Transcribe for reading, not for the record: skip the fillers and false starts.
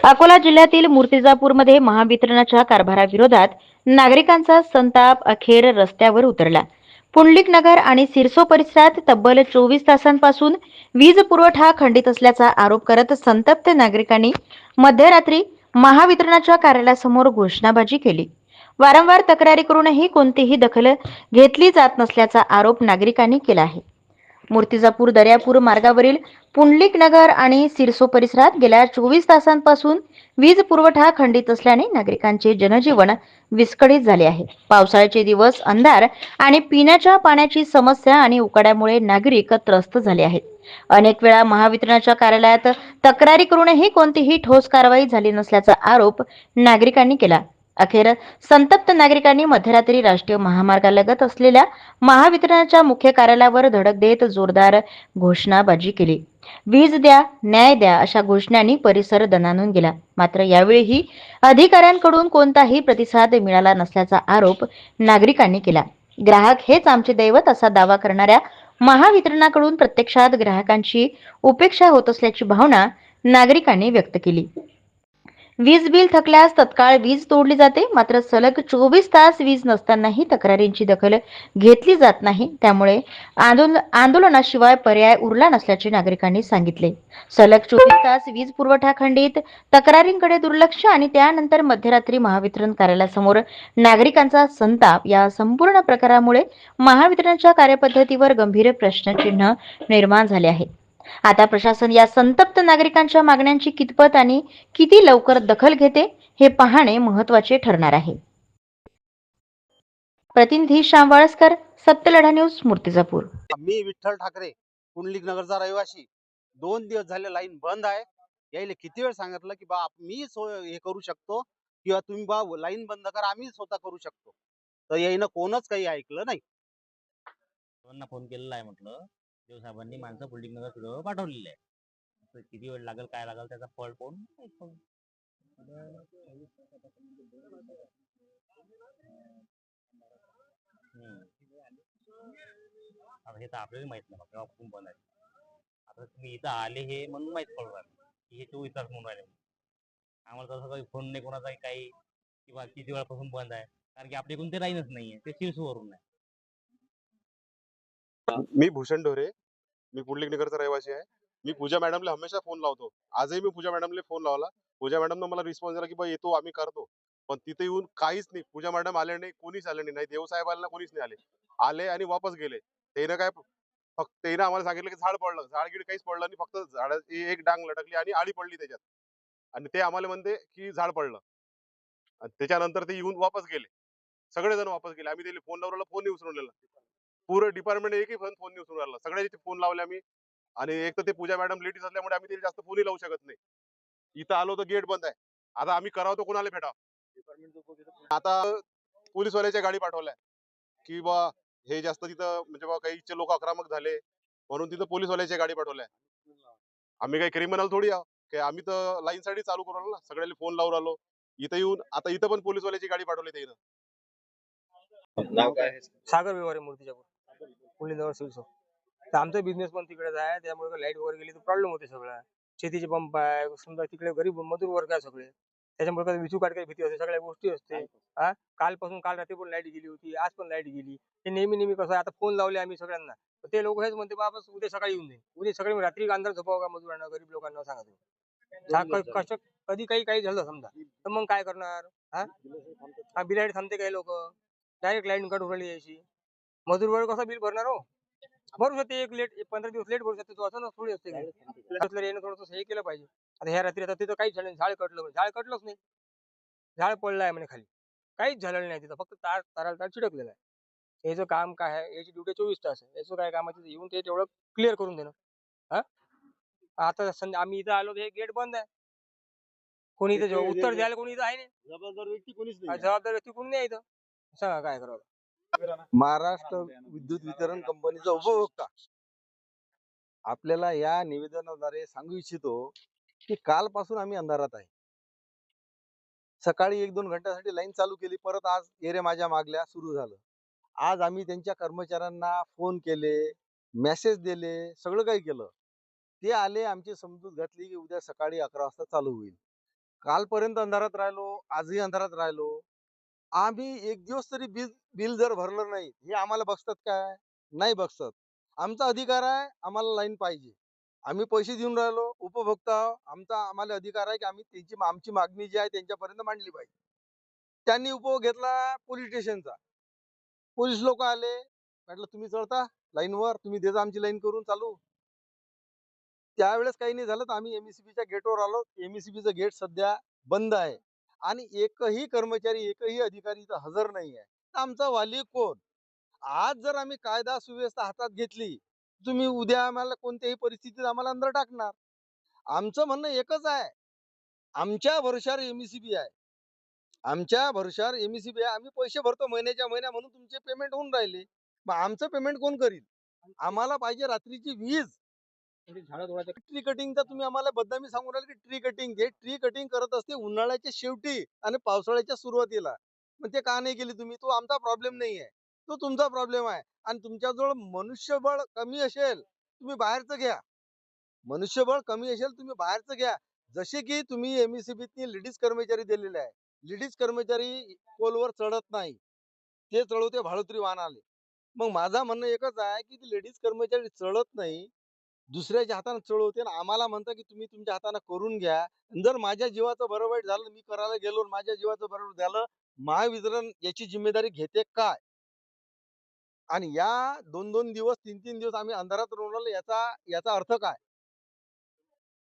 अकोला जिल्ह्यातील मूर्तिजापूरमध्ये महावितरणच्या कारभाराविरोधात नागरिकांचा संताप अखेर रस्त्यावर उतरला. पुंडलिक नगर आणि सिरसो परिसरात तब्बल 24 तासांपासून वीज पुरवठा खंडित असल्याचा आरोप करत संतप्त नागरिकांनी मध्यरात्री महावितरणच्या कार्यालयासमोर घोषणाबाजी केली. वारंवार तक्रारी करूनही कोणतीही दखल घेतली जात नसल्याचा आरोप नागरिकांनी केला आहे. मूर्तिजापूर दर्यापूर मार्गावरील पुंडलिक नगर आणि सिरसो परिसरात गेल्या 24 तासांपासून वीज पुरवठा खंडित असल्याने नागरिकांचे जनजीवन विस्कळीत झाले आहे. पावसाळ्याचे दिवस, अंधार आणि पिण्याच्या पाण्याची समस्या आणि उकाड्यामुळे नागरिक त्रस्त झाले आहेत. अनेक वेळा महावितरणच्या कार्यालयात तक्रारी करूनही कोणतीही ठोस कारवाई झाली नसल्याचा आरोप नागरिकांनी केला. अखेर संतप्त नागरिकांनी मध्यरात्री राष्ट्रीय महामार्गालगत असलेल्या महावितरणच्या मुख्य कार्यालयावर धडक देत जोरदार घोषणाबाजी केली. वीज द्या, न्याय द्या अशा घोषणांनी परिसर दणाणून गेला. मात्र यावेळीही अधिकाऱ्यांकडून कोणताही प्रतिसाद मिळाला नसल्याचा आरोप नागरिकांनी केला. ग्राहक हेच आमचे दैवत असा दावा करणाऱ्या महावितरणाकडून प्रत्यक्षात ग्राहकांची उपेक्षा होत असल्याची भावना नागरिकांनी व्यक्त केली. वीज बिल थकल्यास तत्काळ वीज तोडली जाते, मात्र सलग 24 तास वीज नसतानाही तक्रारींची दखल घेतली जात नाही. त्यामुळे आंदोलनाशिवाय पर्याय उरला नसल्याचे नागरिकांनी सांगितले. सलग 24 तास वीज पुरवठा खंडित, तक्रारींकडे दुर्लक्ष आणि त्यानंतर मध्यरात्री महावितरण कार्यालयासमोर नागरिकांचा संताप या संपूर्ण प्रकारामुळे महावितरणच्या कार्यपद्धतीवर गंभीर प्रश्नचिन्ह निर्माण झाले आहे. आता प्रशासन या संतप्त नागरिकांच्या मागण्यांची कितपत आणि किती लवकर दखल घेते हे पाहणे महत्त्वाचे ठरणार आहे. प्रतिनिधी श्याम वाळस्कर, सत्यलढा न्यूज, मूर्तिजापूर. मी विठ्ठल ठाकरे, पुंडलिक नगरचा रहिवासी. 2 दिवस झाले लाईन बंद आहे. यायले किती वेळ सांगितलं की बा मी हे करू शकतो किंवा तुम्ही बा लाईन बंद करा, आम्ही स्वतः करू शकतो. तर यायनं कोणच काही ऐकलं नाही. सर्वांना फोन केलेला आहे. म्हटलं देव साहेबांनी माणसं पुंडलिक नगर फिरवा पाठवलेली आहे. तर किती वेळ लागेल काय लागेल त्याचा फळ पाहून आता हे तर आपल्याला माहित नाही केव्हा कुठून बंद आहे. आता तुम्ही इथं आले हे म्हणून माहित पडू राहिले की हे 24 तास म्हणून राहिले. आम्हाला तसं काही फोन नाही कोणाचाही काही किंवा किती वेळापासून बंद आहे, कारण की आपल्या इकडून ते लाईनच नाहीये, ते शिरसूवरून आहे. मी भूषण ढोरे, मी पुंडलिक नगरचा रहिवासी आहे. मी पूजा मॅडमला हमेशा फोन लावतो. आजही मी पूजा मॅडमला फोन लावला. पूजा मॅडमनं मला रिस्पॉन्स दिला की बा येतो, आम्ही करतो. पण तिथे येऊन काहीच नाही. पूजा मॅडम आले नाही, कोणीच आले नाही. देवसाहेब आले ना, कोणीच नाही आले. आले आणि वापस गेले. त्यानं काय फक्त त्यानं आम्हाला सांगितलं की झाड पडलं. झाडगीड काहीच पडलं नाही. फक्त झाडाची एक डांग लटकली आणि आळी पडली त्याच्यात. आणि ते आम्हाला म्हणते की झाड पडलं. आणि त्याच्यानंतर ते येऊन वापस गेले. सगळेजण वापस गेले. आम्ही त्याला फोन लावला, फोन नाही उचललेला. पूर्ण डिपार्टमेंट एकही फोन नाही उचलून राहिला. सगळ्यांचे फोन लावले आम्ही. आणि एक तर ते पूजा मॅडम लेडीज असल्यामुळे आम्ही त्याला जास्त फोनही लावू शकत नाही. इथं आलो तर गेट बंद आहे. आता आम्ही करावं तर कोणाला भेटावं. आता पोलीसवाल्याच्या गाडी पाठवल्या की बा हे जास्त तिथं म्हणजे बा काही लोक आक्रमक झाले म्हणून तिथं पोलीसवाल्याच्या गाडी पाठवल्या. आम्ही काही क्रिमिनल थोडी आहोत की आम्ही तर लाईन साठी चालू करू राहिलो ना. सगळ्यांना फोन लावून राहिलो. इथं येऊन आता इथं पण पोलीसवाल्याची गाडी पाठवली त्यानं. नाव काय? सागर व्यवहार आहे मूर्तिजापूर, पुंडलिक नगर सिरसो. तर आमचा बिझनेस पण तिकडेच आहे, त्यामुळे लाईट वगैरे गेली तर प्रॉब्लेम होते सगळा. शेतीचे पंप आहे, समजा तिकडे गरीब मजूर वर्ग आहे सगळे, त्याच्यामुळे कसं विचू काटकाची भीती असते, सगळ्या गोष्टी असते. काल रात्री पण लाईट गेली होती, आज पण लाईट गेली. ते नेहमी कसं आता फोन लावले आम्ही सगळ्यांना, ते लोक हेच म्हणते बाबा उद्या सकाळी येऊन जाईल. उद्या सकाळी रात्री अंधार झोपावं का मजुरांना, गरीब लोकांना सांगा तुम्ही. कष्ट कधी काही झालं समजा तर मग काय करणार. बिलाईट थांबते काही लोक, डायरेक्ट लाईन कट उरली यायची. मजूर वर्ग कसं बिल भरणार हो. भरू शकते एक 15 दिवस लेट भरू शकते. तो असं थोडी असते. यानं थोडंसं हे केलं पाहिजे. आता ह्या रात्री आता तिथं काहीच झालं नाही. झाड कटलंच नाही. झाड पडलं आहे म्हणे खाली, काहीच झालेलं नाही तिथं. फक्त ताराला चिटकलेलं आहे. याचं काम काय आहे, याची ड्युटी 24 तास आहे. याचं काय कामाचं येऊन ते तेवढं क्लिअर करून देणं. आता आम्ही इथं आलो तर हे गेट बंद आहे. कोणी इथं उत्तर द्यायला कोणी इथं आहे नाही. जबाबदार व्यक्ती कोणीच जबाबदार व्यक्ती कोणी नाही इथं. सांगा काय करावं. महाराष्ट्र विद्युत वितरण कंपनीचा उपभोक्ता आपल्याला या निवेदनाद्वारे सांगू इच्छितो की कालपासून आम्ही अंधारात आहे. सकाळी 1-2 घंट्यासाठी लाईन चालू केली, परत आज येरे माझ्या मागल्या सुरू झालं. आज आम्ही त्यांच्या कर्मचाऱ्यांना फोन केले, मेसेज दिले, सगळं काही केलं. ते आले, आमची समजूत घातली की उद्या सकाळी 11 वाजता चालू होईल. कालपर्यंत अंधारात राहिलो, आजही अंधारात राहिलो. आम्ही एक दिवस तरी बिल बिल जर भरलं नाही, हे आम्हाला बघतात काय? नाही बघतात. आमचा अधिकार आहे, आम्हाला लाईन पाहिजे. आम्ही पैसे देऊन राहिलो, उपभोक्ता आहोत. आम्हाला अधिकार आहे की आम्ही आमची मागणी जी आहे त्यांच्यापर्यंत मांडली पाहिजे. त्यांनी उपभोग घेतला पोलीस स्टेशनचा. पोलीस लोक आले, म्हटलं तुम्ही चढता लाईनवर, तुम्ही देता आमची लाईन करून चालू. त्यावेळेस काही नाही झालं, तर आम्ही एमएससीबीच्या गेटवर आलो. एमएससीबीचं गेट सध्या बंद आहे आणि एकही कर्मचारी, एकही अधिकारी इथं हजर नाही आहे. तर आमचा वाली कोण? आज जर आम्ही कायदा सुव्यवस्था हातात घेतली, तुम्ही उद्या आम्हाला कोणत्याही परिस्थितीत आम्हाला अंदर टाकणार. आमचं म्हणणं एकच आहे, आमच्या भरोश्यावर एमएससीबी आहे. आमच्या भरोश्यावर एमएससीबी आहे. आम्ही पैसे भरतो महिन्याच्या महिना, म्हणून तुमचे पेमेंट होऊन राहिले. मग आमचं पेमेंट कोण करील? आम्हाला पाहिजे रात्रीची वीज. ट्री कटिंगचा तुम्ही आम्हाला बदनामी सांगून राहिले की ट्री कटिंग, जे ट्री कटिंग करत असते उन्हाळ्याच्या शेवटी आणि पावसाळ्याच्या सुरुवातीला. मग ते का नाही केली तुम्ही? तो आमचा प्रॉब्लेम नाही आहे, तो तुमचा प्रॉब्लेम आहे. आणि तुमच्याजवळ मनुष्यबळ कमी असेल, तुम्ही बाहेरचं घ्या. मनुष्यबळ कमी असेल, तुम्ही बाहेरचं घ्या. जसे की तुम्ही एमएससीबीतनी लेडीज कर्मचारी दिलेले आहे. लेडीज कर्मचारी पोलवर चढत नाही, ते चढवते भाडोत्री वाहन आले. मग माझं म्हणणं एकच आहे की लेडीज कर्मचारी चढत नाही, दुसऱ्याच्या हाताने चढवते आणि आम्हाला म्हणतं की तुम्ही तुमच्या हाताने करून घ्या. जर माझ्या जीवाचं बरं वाईट झालं, मी करायला गेलो आणि माझ्या जीवाचं बरं वाईट झालं, महावितरण याची जिम्मेदारी घेते काय? आणि या 2-2 दिवस, 3-3 दिवस आम्ही अंधारात राहून राहिलो, याचा अर्थ काय?